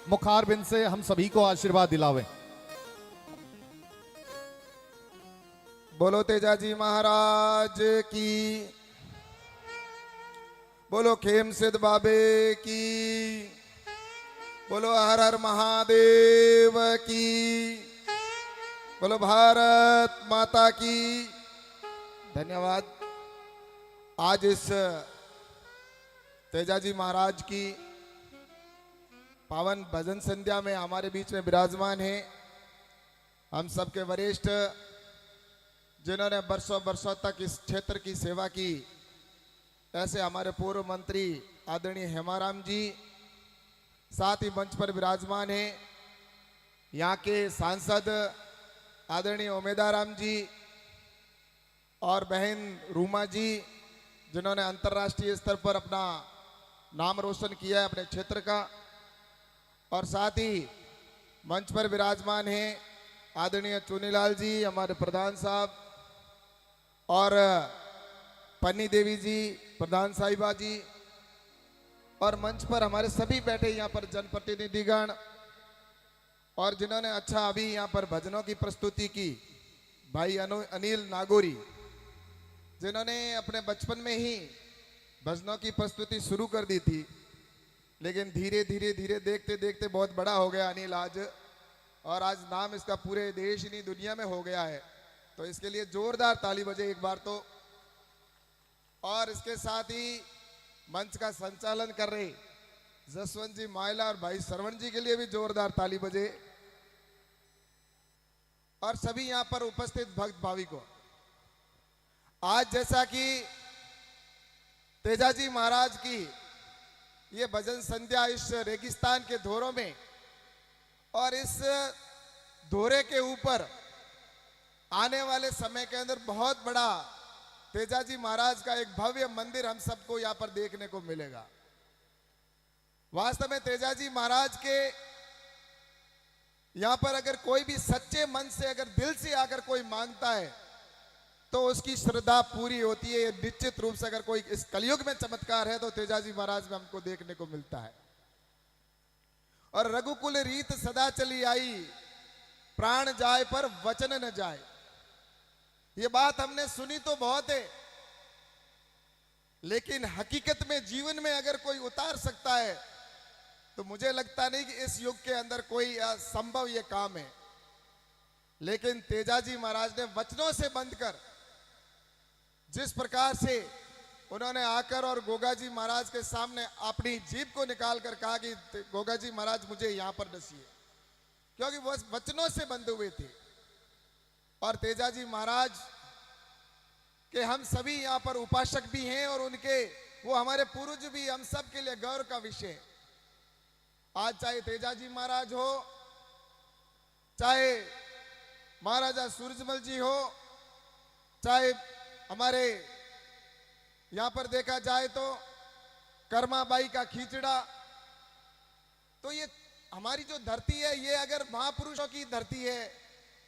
मुखार बिन से हम सभी को आशीर्वाद दिलावे। बोलो तेजाजी महाराज की, बोलो खेम सिद्ध बाबे की, बोलो हर हर महादेव की, बोलो भारत माता की। धन्यवाद। आज इस तेजाजी महाराज की पावन भजन संध्या में हमारे बीच में विराजमान है हम सबके वरिष्ठ, जिन्होंने बरसों बरसों तक इस क्षेत्र की सेवा की, ऐसे हमारे पूर्व मंत्री आदरणीय हेमाराम जी, साथ ही मंच पर विराजमान हैं यहाँ के सांसद आदरणीय उमेदाराम जी और बहन रूमा जी, जिन्होंने अंतर्राष्ट्रीय स्तर पर अपना नाम रोशन किया है अपने क्षेत्र का, और साथ ही मंच पर विराजमान हैं आदरणीय चुनीलाल जी, हमारे प्रधान साहब, और पन्नी देवी जी, प्रधान साहिबा जी, और मंच पर हमारे सभी बैठे यहाँ पर जनप्रतिनिधिगण, और जिन्होंने अच्छा अभी यहाँ पर भजनों की प्रस्तुति की, भाई अनिल नागौरी, जिन्होंने अपने बचपन में ही भजनों की प्रस्तुति शुरू कर दी थी, लेकिन धीरे धीरे धीरे देखते देखते बहुत बड़ा हो गया अनिल आज, और आज नाम इसका पूरे देश ही नहीं दुनिया में हो गया है। तो इसके लिए जोरदार ताली बजे एक बार तो। और इसके साथ ही मंच का संचालन कर रहे जसवंत जी मायला और भाई श्रवण जी के लिए भी जोरदार ताली बजे, और सभी यहाँ पर उपस्थित भक्त भाविकों। आज जैसा कि तेजाजी महाराज की ये भजन संध्या इस रेगिस्तान के धोरों में और इस धोरे के ऊपर आने वाले समय के अंदर बहुत बड़ा तेजाजी महाराज का एक भव्य मंदिर हम सबको यहाँ पर देखने को मिलेगा। वास्तव में तेजाजी महाराज के यहाँ पर अगर कोई भी सच्चे मन से अगर दिल से आकर कोई मांगता है तो उसकी श्रद्धा पूरी होती है। निश्चित रूप से अगर कोई इस कलयुग में चमत्कार है तो तेजाजी महाराज में हमको देखने को मिलता है। और रघुकुल रीत सदा चली आई, प्राण जाए पर वचन न जाए। ये बात हमने सुनी तो बहुत है, लेकिन हकीकत में जीवन में अगर कोई उतार सकता है तो मुझे लगता नहीं कि इस युग के अंदर कोई संभव ये काम है। लेकिन तेजाजी महाराज ने वचनों से बंध कर जिस प्रकार से उन्होंने आकर और गोगा जी महाराज के सामने अपनी जीभ को निकाल कर कहा कि गोगा जी महाराज मुझे यहां पर डसिए, क्योंकि वो वचनों से बंधे हुए थे। और तेजाजी महाराज के हम सभी यहाँ पर उपासक भी हैं और उनके वो हमारे पूर्वज भी हम सब के लिए गौरव का विषय है। आज चाहे तेजाजी महाराज हो, चाहे महाराजा सूरजमल जी हो, चाहे हमारे यहां पर देखा जाए तो कर्माबाई का खींचड़ा, तो ये हमारी जो धरती है ये अगर महापुरुषों की धरती है।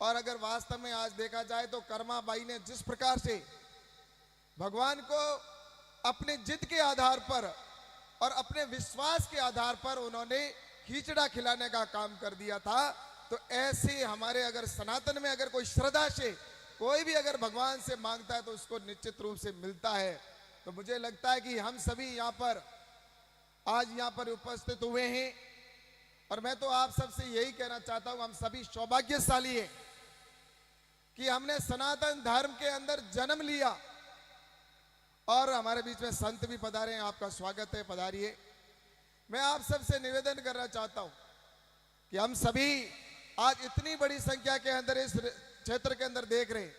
और अगर वास्तव में आज देखा जाए तो कर्माबाई ने जिस प्रकार से भगवान को अपने जिद के आधार पर और अपने विश्वास के आधार पर उन्होंने खींचड़ा खिलाने का काम कर दिया था, तो ऐसे हमारे अगर सनातन में अगर कोई श्रद्धा से कोई भी अगर भगवान से मांगता है तो उसको निश्चित रूप से मिलता है। तो मुझे लगता है कि हम सभी यहाँ पर आज यहाँ पर उपस्थित हुए हैं, और मैं तो आप सबसे यही कहना चाहता हूं, हम सभी सौभाग्यशाली हैं कि हमने सनातन धर्म के अंदर जन्म लिया। और हमारे बीच में संत भी पधारे हैं, आपका स्वागत है, पधारिए। मैं आप सबसे निवेदन करना चाहता हूं कि हम सभी आज इतनी बड़ी संख्या के अंदर इस क्षेत्र के अंदर देख रहे हैं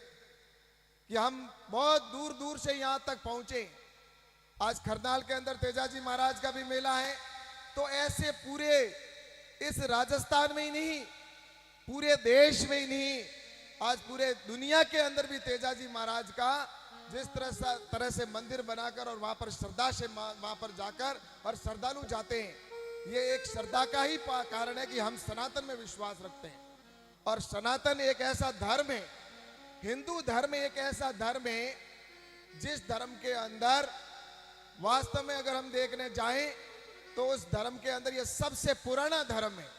कि हम बहुत दूर दूर से यहां तक पहुंचे। आज खरनाल के अंदर तेजाजी महाराज का भी मेला है, तो ऐसे पूरे इस राजस्थान में ही नहीं, पूरे देश में ही नहीं, आज पूरे दुनिया के अंदर भी तेजाजी महाराज का जिस तरह से मंदिर बनाकर और वहां पर श्रद्धा से वहां पर जाकर और श्रद्धालु जाते हैं, ये एक श्रद्धा का ही कारण है कि हम सनातन में विश्वास रखते हैं। और सनातन एक ऐसा धर्म है, हिंदू धर्म एक ऐसा धर्म है जिस धर्म के अंदर वास्तव में अगर हम देखने जाएं तो उस धर्म के अंदर ये सबसे पुराना धर्म है।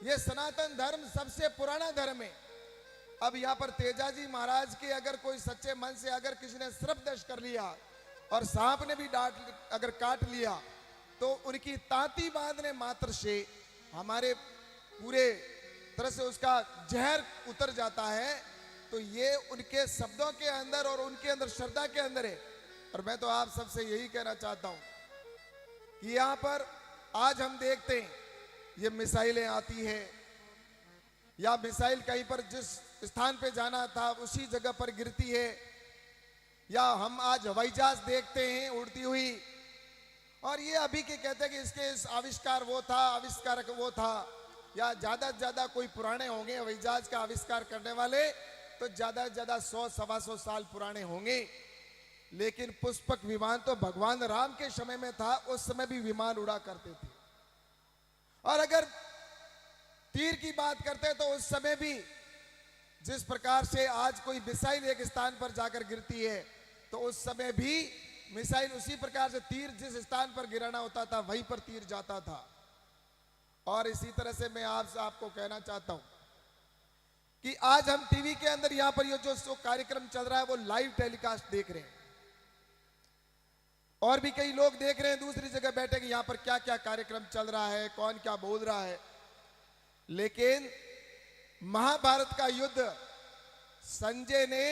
ये सनातन धर्म सबसे पुराना धर्म है। अब यहाँ पर तेजाजी महाराज के अगर कोई सच्चे मन से अगर किसी ने श्रपदश कर लिया और सांप ने भी डांट अगर काट लिया तो उनकी तांती बांधने मात्र से हमारे पूरे तरह से उसका जहर उतर जाता है। तो ये उनके शब्दों के अंदर और उनके अंदर श्रद्धा के अंदर है। और मैं तो आप सबसे यही कहना चाहता हूं कि यहाँ पर आज हम देखते हैं ये मिसाइलें आती है या मिसाइल कहीं पर जिस स्थान पे जाना था उसी जगह पर गिरती है, या हम आज हवाई जहाज देखते हैं उड़ती हुई। और ये अभी के कहते हैं कि इसके आविष्कार वो था, आविष्कारक वो था, या ज्यादा से ज्यादा कोई पुराने होंगे हवाई जहाज का आविष्कार करने वाले तो ज्यादा से ज्यादा 100-125 साल पुराने होंगे। लेकिन पुष्पक विमान तो भगवान राम के समय में था, उस समय भी विमान उड़ा करते थे। और अगर तीर की बात करते तो उस समय भी जिस प्रकार से आज कोई मिसाइल एक स्थान पर जाकर गिरती है तो उस समय भी मिसाइल उसी प्रकार से तीर जिस स्थान पर गिराना होता था वहीं पर तीर जाता था। और इसी तरह से मैं आपको कहना चाहता हूं कि आज हम टीवी के अंदर यहां पर ये जो कार्यक्रम चल रहा है वो लाइव टेलीकास्ट देख रहे हैं, और भी कई लोग देख रहे हैं दूसरी जगह बैठे कि यहां पर क्या क्या कार्यक्रम चल रहा है, कौन क्या बोल रहा है। लेकिन महाभारत का युद्ध संजय ने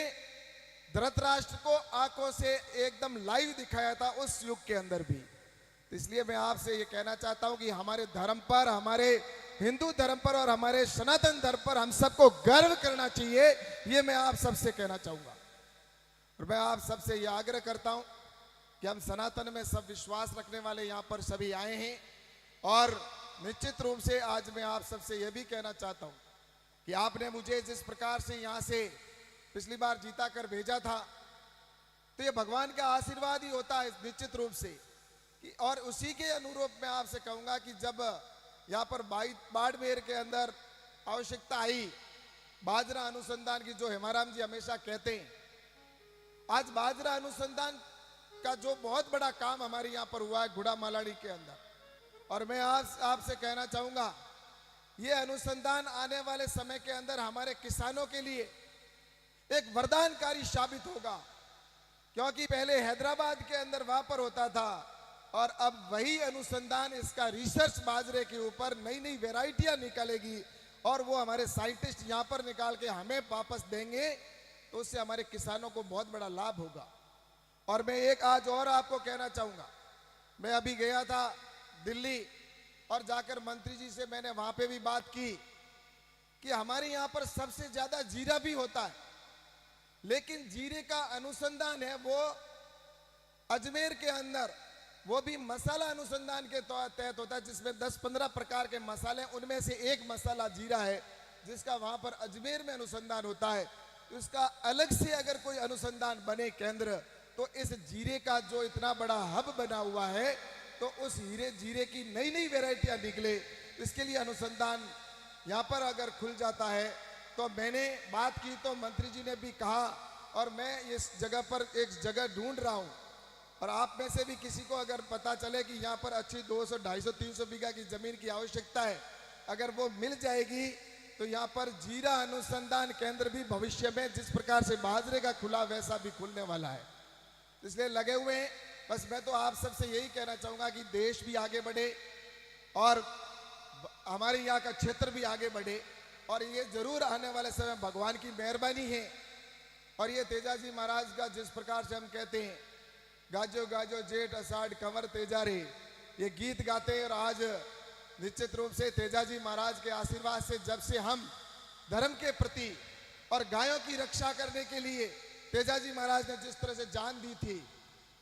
धृतराष्ट्र को आंखों से एकदम लाइव दिखाया था उस युग के अंदर भी। तो इसलिए मैं आपसे ये कहना चाहता हूं कि हमारे धर्म पर, हमारे हिंदू धर्म पर और हमारे सनातन धर्म पर हम सबको गर्व करना चाहिए, ये मैं आप सबसे कहना चाहूंगा। और मैं आप सबसे ये आग्रह करता हूं कि हम सनातन में सब विश्वास रखने वाले यहाँ पर सभी आए हैं। और निश्चित रूप से आज मैं आप सबसे यह भी कहना चाहता हूं कि आपने मुझे जिस प्रकार से यहाँ से पिछली बार जीता कर भेजा था तो ये भगवान का आशीर्वाद ही होता है निश्चित रूप से। और उसी के अनुरूप मैं आपसे कहूंगा कि जब यहाँ पर बाड़मेर के अंदर आवश्यकता आई बाजरा अनुसंधान की, जो हेमाराम जी हमेशा कहते हैं, आज बाजरा अनुसंधान का जो बहुत बड़ा काम हमारे यहाँ पर हुआ है गुड़ा मालाड़ी के अंदर। और मैं आपसे कहना चाहूंगा ये अनुसंधान आने वाले समय के अंदर हमारे किसानों के लिए एक वरदानकारी साबित होगा, क्योंकि पहले हैदराबाद के अंदर वहां पर होता था और अब वही अनुसंधान इसका रिसर्च बाजरे के ऊपर नई नई वेराइटियां निकालेगी और वो हमारे साइंटिस्ट यहाँ पर निकाल के हमें वापस देंगे, तो उससे हमारे किसानों को बहुत बड़ा लाभ होगा। और मैं एक आज और आपको कहना चाहूंगा, मैं अभी गया था दिल्ली और जाकर मंत्री जी से मैंने वहां पे भी बात की कि हमारे यहाँ पर सबसे ज्यादा जीरा भी होता है, लेकिन जीरे का अनुसंधान है वो अजमेर के अंदर, वो भी मसाला अनुसंधान के तहत होता है, जिसमें 10-15 प्रकार के मसाले, उनमें से एक मसाला जीरा है जिसका वहां पर अजमेर में अनुसंधान होता है। उसका अलग से अगर कोई अनुसंधान बने केंद्र, तो इस जीरे का जो इतना बड़ा हब बना हुआ है, तो उस जीरे की नई नई वेराइटियां निकले, इसके लिए अनुसंधान यहाँ पर अगर खुल जाता है। तो मैंने बात की तो मंत्री जी ने भी कहा, और मैं इस जगह पर एक जगह ढूंढ रहा हूँ, और आप में से भी किसी को अगर पता चले कि यहाँ पर अच्छी 200, 250, 300 बीघा की जमीन की आवश्यकता है, अगर वो मिल जाएगी तो यहाँ पर जीरा अनुसंधान केंद्र भी भविष्य में जिस प्रकार से बाजरे का खुला वैसा भी खुलने वाला है। इसलिए लगे हुए हैं। बस मैं तो आप सबसे यही कहना चाहूंगा कि देश भी आगे बढ़े और हमारे यहाँ का क्षेत्र भी आगे बढ़े, और ये जरूर आने वाले समय भगवान की मेहरबानी है। और ये तेजाजी महाराज का जिस प्रकार से हम कहते हैं गाजो गाजो जेठ अषाढ़ कंवर तेजा रे, ये गीत गाते हैं। और आज निश्चित रूप से तेजाजी महाराज के आशीर्वाद से जब से हम धर्म के प्रति और गायों की रक्षा करने के लिए तेजाजी महाराज ने जिस तरह से जान दी थी,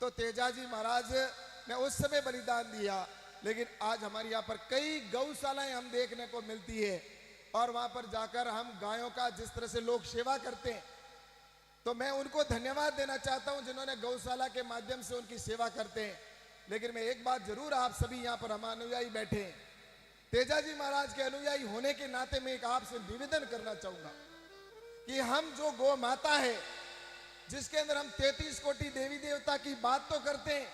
तो तेजाजी महाराज ने उस समय बलिदान दिया। लेकिन आज हमारे यहाँ पर कई गौशालाएं हम देखने को मिलती है, और वहां पर जाकर हम गायों का जिस तरह से लोग सेवा करते हैं, तो मैं उनको धन्यवाद देना चाहता हूं जिन्होंने गौशाला के माध्यम से उनकी सेवा करते हैं। लेकिन मैं एक बात जरूर, आप सभी यहाँ पर हम अनुयायी बैठे हैं, तेजाजी महाराज के अनुयायी होने के नाते मैं एक आपसे निवेदन करना चाहूंगा कि हम जो गौ माता है, जिसके अंदर हम 33 कोटि देवी देवता की बात तो करते हैं,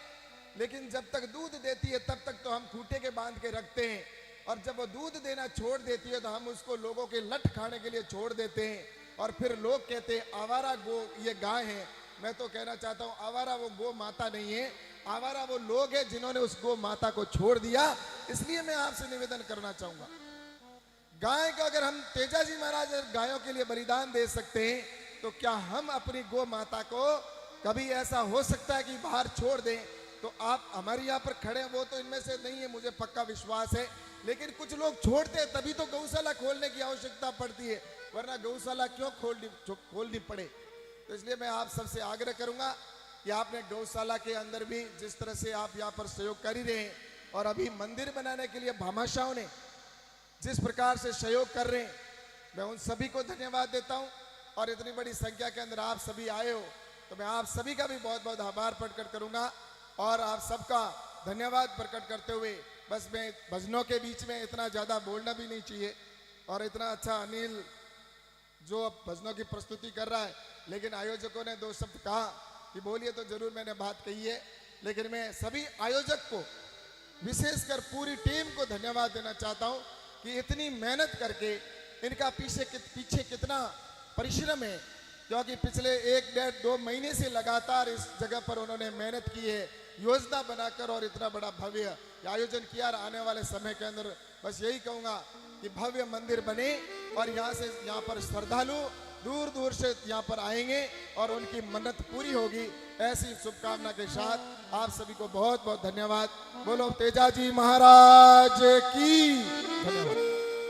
लेकिन जब तक दूध देती है तब तक तो हम खूंटे के बांध के रखते हैं, और जब वो दूध देना छोड़ देती है तो हम उसको लोगों के लठ खाने के लिए छोड़ देते हैं। और फिर लोग कहते हैं आवारा गो ये गाय है। मैं तो कहना चाहता हूं आवारा वो गो माता नहीं है, आवारा वो लोग हैं जिन्होंने उस गो माता को छोड़ दिया। इसलिए मैं आपसे निवेदन करना चाहूंगा, गाय का अगर हम तेजाजी महाराज गायों के लिए बलिदान दे सकते हैं तो क्या हम अपनी गो माता को कभी ऐसा हो सकता है कि बाहर छोड़ दें? तो आप हमारे यहाँ पर खड़े हैं, वो तो इनमें से नहीं है, मुझे पक्का विश्वास है, लेकिन कुछ लोग छोड़ते हैं तभी तो गौशाला खोलने की आवश्यकता पड़ती है, वरना गौशाला क्यों खोलनी पड़े। तो इसलिए मैं आप सबसे आग्रह करूंगा कि आपने गौशाला के अंदर भी जिस तरह से आप यहाँ पर सहयोग कर ही रहे हैं, और अभी मंदिर बनाने के लिए भामाशाहों ने जिस प्रकार से सहयोग कर रहे हैं, मैं उन सभी को धन्यवाद देता हूं। और इतनी बड़ी संख्या के अंदर आप सभी आए हो तो मैं आप सभी का भी बहुत बहुत आभार प्रकट करूंगा, और आप सबका धन्यवाद प्रकट करते हुए बस मैं भजनों के बीच में इतना ज़्यादा बोलना भी नहीं चाहिए, और इतना अच्छा अनिल जो अब भजनों की प्रस्तुति कर रहा है, लेकिन आयोजकों ने 2 शब्द कहा कि बोलिए, तो जरूर मैंने बात कही है, लेकिन मैं सभी आयोजक को विशेषकर पूरी टीम को धन्यवाद देना चाहता हूं कि इतनी मेहनत करके इनका पीछे कितना परिश्रम है, क्योंकि पिछले 1-1.5-2 महीने से लगातार इस जगह पर उन्होंने मेहनत की है, योजना बनाकर, और इतना बड़ा भव्य आयोजन किया। आने वाले समय के अंदर बस यही कहूंगा कि भव्य मंदिर बने, और यहाँ पर श्रद्धालु दूर दूर से यहाँ पर आएंगे और उनकी मन्नत पूरी होगी। ऐसी शुभकामना के साथ आप सभी को बहुत बहुत धन्यवाद। बोलो तेजाजी महाराज की। धन्यवाद।